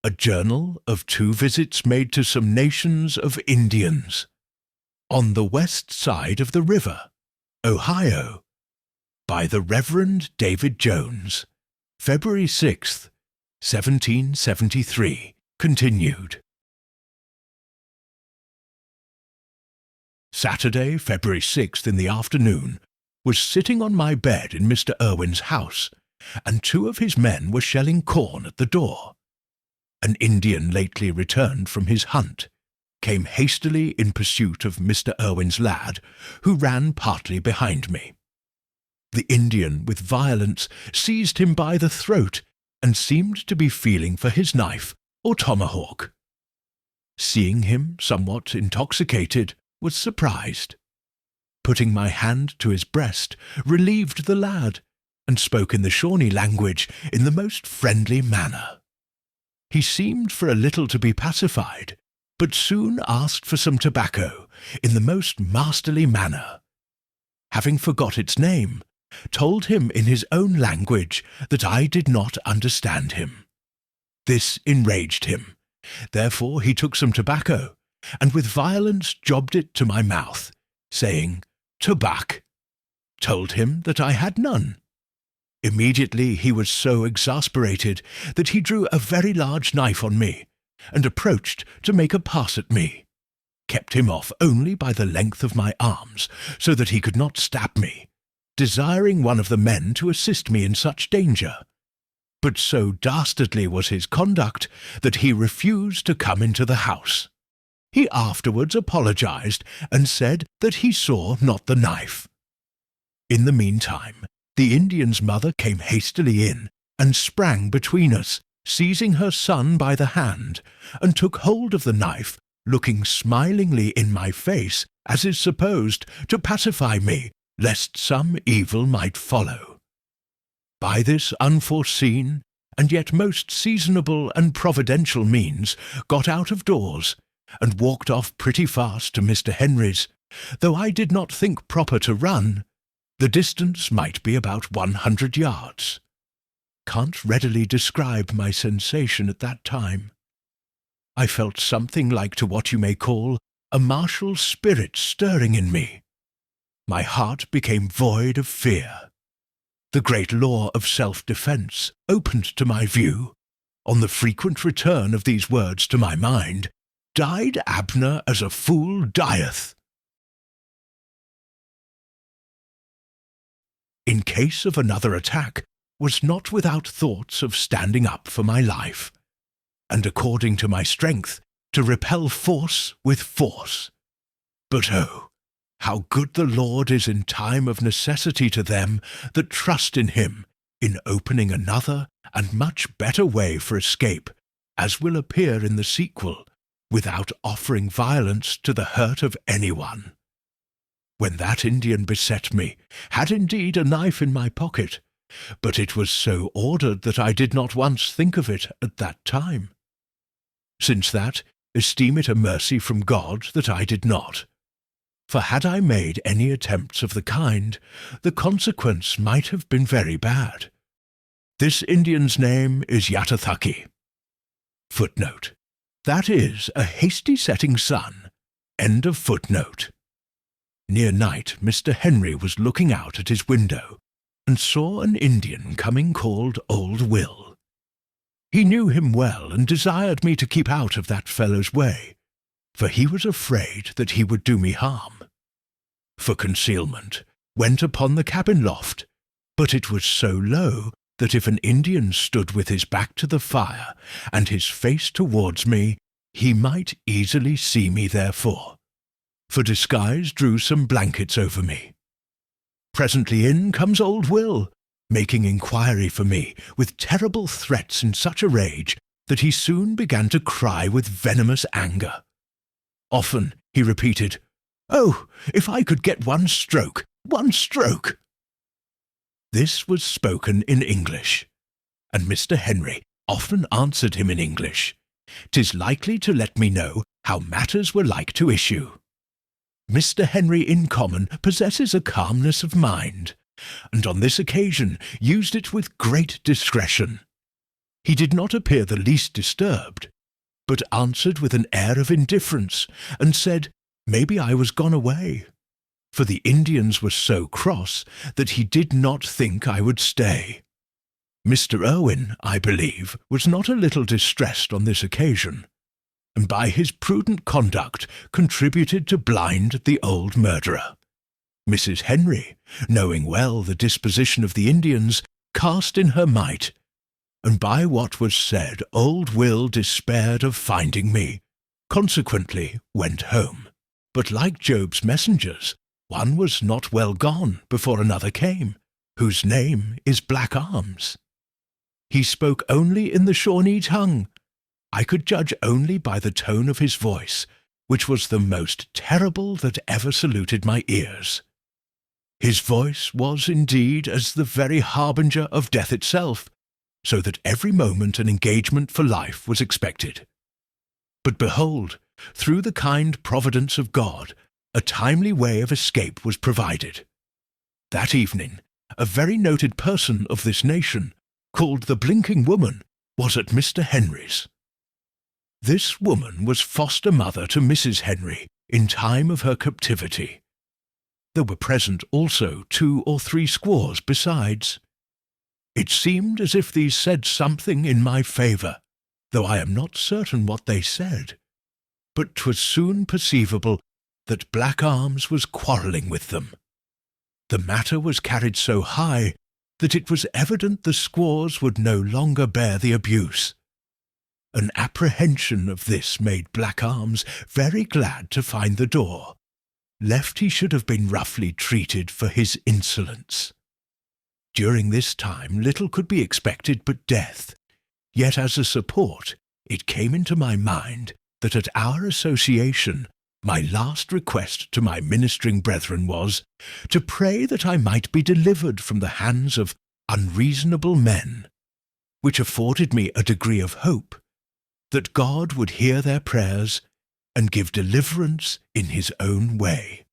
A journal of 2 visits made to some nations of Indians. On the west side of the river, Ohio, by the Reverend David Jones, February 6th, 1773, continued. Saturday, February 6th in the afternoon, was sitting on my bed in Mr. Irwin's house, and 2 of his men were shelling corn at the door. An Indian lately returned from his hunt came hastily in pursuit of Mr. Irwin's lad, who ran partly behind me. The Indian, with violence, seized him by the throat and seemed to be feeling for his knife or tomahawk. Seeing him somewhat intoxicated, was surprised. Putting my hand to his breast, relieved the lad, and spoke in the Shawnee language in the most friendly manner. He seemed for a little to be pacified, but soon asked for some tobacco in the most masterly manner. Having forgot its name, told him in his own language that I did not understand him. This enraged him. Therefore he took some tobacco, and with violence jobbed it to my mouth, saying, "Tobac." Told him that I had none. Immediately he was so exasperated that he drew a very large knife on me, and approached to make a pass at me. Kept him off only by the length of my arms, so that he could not stab me, desiring one of the men to assist me in such danger. But so dastardly was his conduct that he refused to come into the house. He afterwards apologized and said that he saw not the knife. In the meantime, the Indian's mother came hastily in and sprang between us, seizing her son by the hand, and took hold of the knife, looking smilingly in my face, as is supposed, to pacify me, lest some evil might follow. By this unforeseen, and yet most seasonable and providential means, got out of doors, and walked off pretty fast to Mr. Henry's, though I did not think proper to run. The distance might be about 100 yards. Can't readily describe my sensation at that time. I felt something like to what you may call a martial spirit stirring in me. My heart became void of fear. The great law of self-defence opened to my view. On the frequent return of these words to my mind, "Died Abner as a fool dieth." In case of another attack, was not without thoughts of standing up for my life, and according to my strength, to repel force with force. But oh, how good the Lord is in time of necessity to them that trust in him, in opening another and much better way for escape, as will appear in the sequel, without offering violence to the hurt of anyone. When that Indian beset me, had indeed a knife in my pocket, but it was so ordered that I did not once think of it at that time. Since that, esteem it a mercy from God that I did not. For had I made any attempts of the kind, the consequence might have been very bad. This Indian's name is Yatathaki. Footnote. That is a hasty setting sun. End of footnote. Near night, Mr. Henry was looking out at his window, and saw an Indian coming called Old Will. He knew him well, and desired me to keep out of that fellow's way, for he was afraid that he would do me harm. For concealment, went upon the cabin loft, but it was so low that if an Indian stood with his back to the fire, and his face towards me, he might easily see me therefore. For disguise drew some blankets over me. Presently in comes Old Will, making inquiry for me, with terrible threats in such a rage that he soon began to cry with venomous anger. Often he repeated, "Oh, if I could get one stroke, one stroke!" This was spoken in English, and Mr. Henry often answered him in English. 'Tis likely to let me know how matters were like to issue. Mr. Henry in common possesses a calmness of mind, and on this occasion used it with great discretion. He did not appear the least disturbed, but answered with an air of indifference, and said, maybe I was gone away, for the Indians were so cross that he did not think I would stay. Mr. Irwin, I believe, was not a little distressed on this occasion, and by his prudent conduct contributed to blind the old murderer. Mrs. Henry, knowing well the disposition of the Indians, cast in her might, and by what was said old Will despaired of finding me, consequently went home. But like Job's messengers, one was not well gone before another came, whose name is Black Arms. He spoke only in the Shawnee tongue. I could judge only by the tone of his voice, which was the most terrible that ever saluted my ears. His voice was indeed as the very harbinger of death itself, so that every moment an engagement for life was expected. But behold, through the kind providence of God, a timely way of escape was provided. That evening, a very noted person of this nation, called the Blinking Woman, was at Mr. Henry's. This woman was foster mother to Mrs. Henry in time of her captivity. There were present also 2 or 3 squaws besides. It seemed as if these said something in my favour, though I am not certain what they said. But 'twas soon perceivable that Black Arms was quarrelling with them. The matter was carried so high that it was evident the squaws would no longer bear the abuse. An apprehension of this made Black Arms very glad to find the door, lest he should have been roughly treated for his insolence. During this time little could be expected but death, yet as a support it came into my mind that at our association my last request to my ministering brethren was to pray that I might be delivered from the hands of unreasonable men, which afforded me a degree of hope that God would hear their prayers and give deliverance in his own way.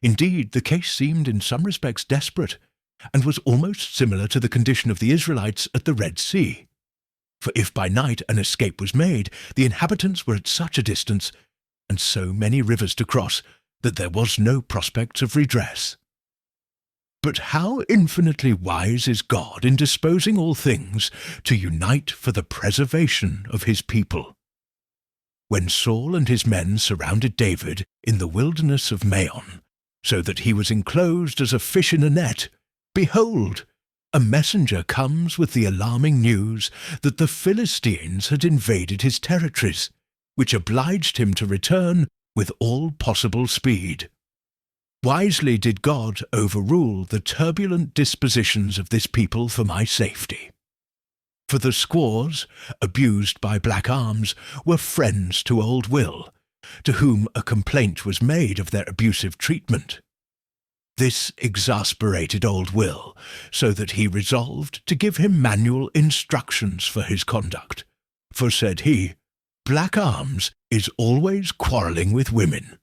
Indeed, the case seemed in some respects desperate, and was almost similar to the condition of the Israelites at the Red Sea. For if by night an escape was made, the inhabitants were at such a distance, and so many rivers to cross, that there was no prospects of redress. But how infinitely wise is God in disposing all things to unite for the preservation of his people. When Saul and his men surrounded David in the wilderness of Maon, so that he was enclosed as a fish in a net, behold, a messenger comes with the alarming news that the Philistines had invaded his territories, which obliged him to return with all possible speed. Wisely did God overrule the turbulent dispositions of this people for my safety. For the squaws, abused by Black Arms, were friends to old Will, to whom a complaint was made of their abusive treatment. This exasperated old Will, so that he resolved to give him manual instructions for his conduct. For, said he, Black Arms is always quarrelling with women.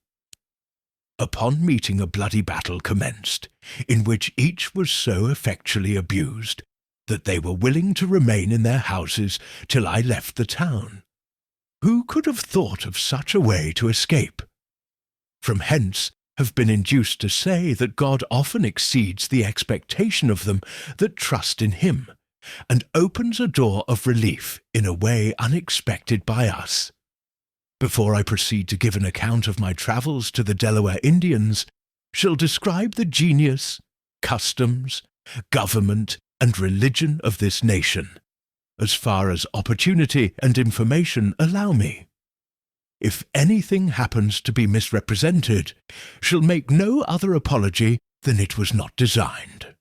Upon meeting a bloody battle commenced, in which each was so effectually abused that they were willing to remain in their houses till I left the town. Who could have thought of such a way to escape? From hence have been induced to say that God often exceeds the expectation of them that trust in him, and opens a door of relief in a way unexpected by us. Before I proceed to give an account of my travels to the Delaware Indians, shall describe the genius, customs, government, and religion of this nation, as far as opportunity and information allow me. If anything happens to be misrepresented, shall make no other apology than it was not designed.